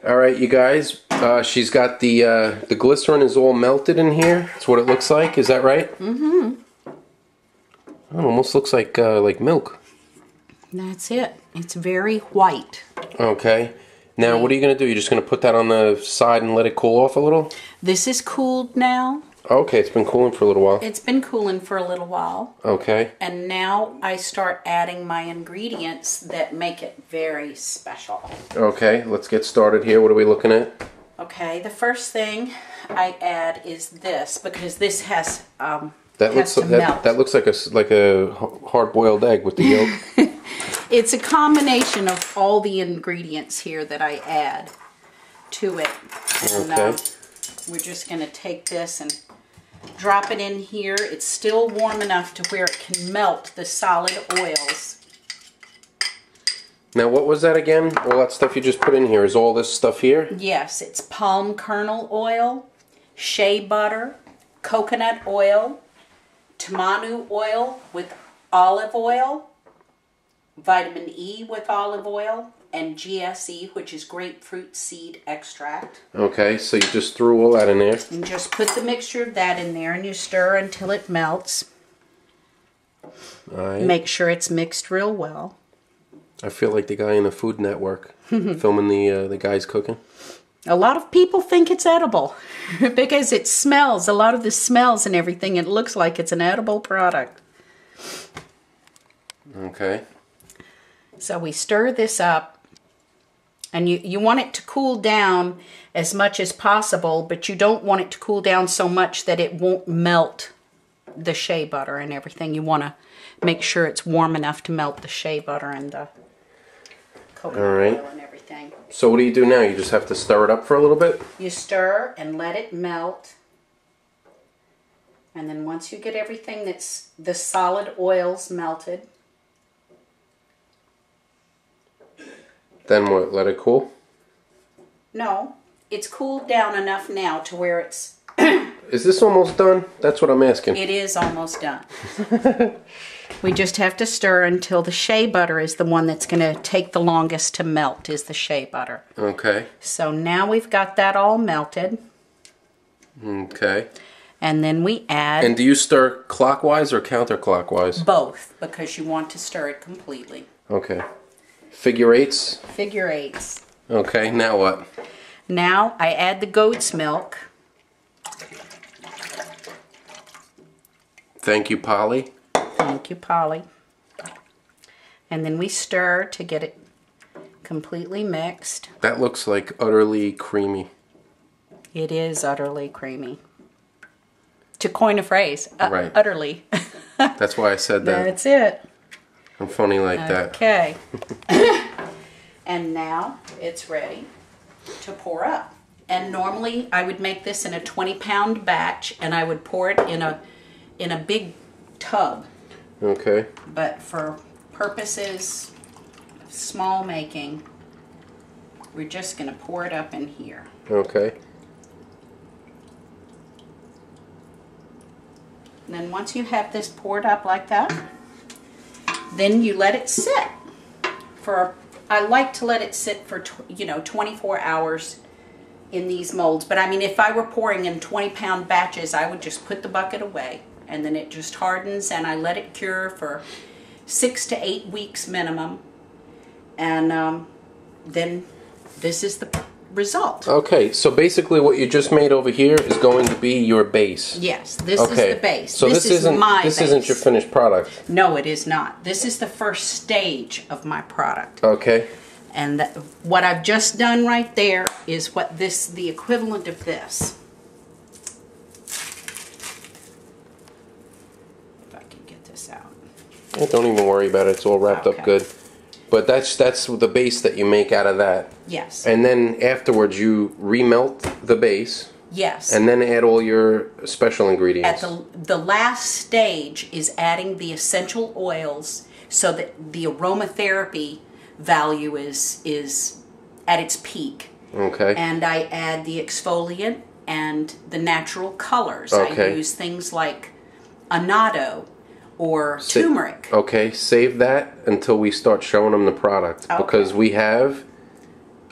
All right, you guys. She's got the glycerin is all melted in here. That's what it looks like. Is that right? Mm-hmm. It almost looks like milk. That's it. It's very white. Okay. Now, what are you going to do? You're just going to put that on the side and let it cool off a little? This is cooled now. Okay, it's been cooling for a little while. It's been cooling for a little while. Okay. And now I start adding my ingredients that make it very special. Okay, let's get started here. What are we looking at? Okay, the first thing I add is this, because this has that looks like a hard-boiled egg with the yolk. It's a combination of all the ingredients here that I add to it. And okay. We're just going to take this and drop it in here. It's still warm enough to where it can melt the solid oils. Now, what was that again? All that stuff you just put in here, is all this stuff here? Yes, it's palm kernel oil, shea butter, coconut oil, tamanu oil with olive oil, vitamin E with olive oil, and GSE, which is grapefruit seed extract. Okay, so you just threw all that in there. And just put the mixture of that in there and you stir until it melts. All right. Make sure it's mixed real well. I feel like the guy in the Food Network filming the guys cooking. A lot of people think it's edible because it smells. A lot of the smells and everything, it looks like it's an edible product. Okay. So we stir this up. And you want it to cool down as much as possible, but you don't want it to cool down so much that it won't melt the shea butter and everything. You want to make sure it's warm enough to melt the shea butter and the coconut oil and everything. So what do you do now? You just have to stir it up for a little bit? You stir and let it melt. And then once you get everything that's the solid oils melted, then what? Let it cool? No, it's cooled down enough now to where it's... Is this almost done? That's what I'm asking. It is almost done. We just have to stir until the shea butter is the one that's going to take the longest to melt, is the shea butter. Okay. So now we've got that all melted. Okay. And then we add... And do you stir clockwise or counterclockwise? Both, because you want to stir it completely. Okay. Figure eights? Figure eights. Okay, now what? Now I add the goat's milk. Thank you, Polly. Thank you, Polly. And then we stir to get it completely mixed. That looks like utterly creamy. It is utterly creamy. To coin a phrase, right. Utterly. That's why I said that. That's it. I'm funny like that. Okay. And now it's ready to pour up. And normally I would make this in a 20-pound batch and I would pour it in a big tub. Okay. But for purposes of small making, we're just going to pour it up in here. Okay. And then once you have this poured up like that, then you let it sit for, I like to let it sit for, 24 hours in these molds. But I mean, if I were pouring in 20-pound batches, I would just put the bucket away and then it just hardens and I let it cure for 6 to 8 weeks minimum. And then this is the result. Okay, so basically what you just made over here is going to be your base. Yes, this is the base. So this isn't your finished product. No, it is not. This is the first stage of my product. Okay. And what I've just done right there is the equivalent of this. If I can get this out. Yeah, don't even worry about it. It's all wrapped up good. But that's the base that you make out of that. Yes. And then afterwards you remelt the base. Yes. And then add all your special ingredients. At the last stage is adding the essential oils so that the aromatherapy value is at its peak. Okay. And I add the exfoliant and the natural colors. Okay. I use things like annatto or turmeric. Okay, save that until we start showing them the product. Okay. Because we have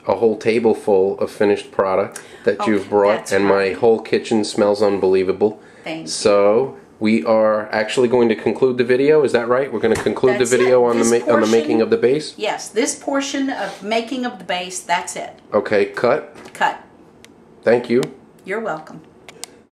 a whole table full of finished product that you've Okay, brought, that's and my right. whole kitchen smells unbelievable. Thank you. So we are actually going to conclude the video. Is that right? We're going to conclude That's the video it. on This the portion- making of the base. Yes, this portion of making of the base, that's it. Okay, cut. Cut. Thank you. You're welcome.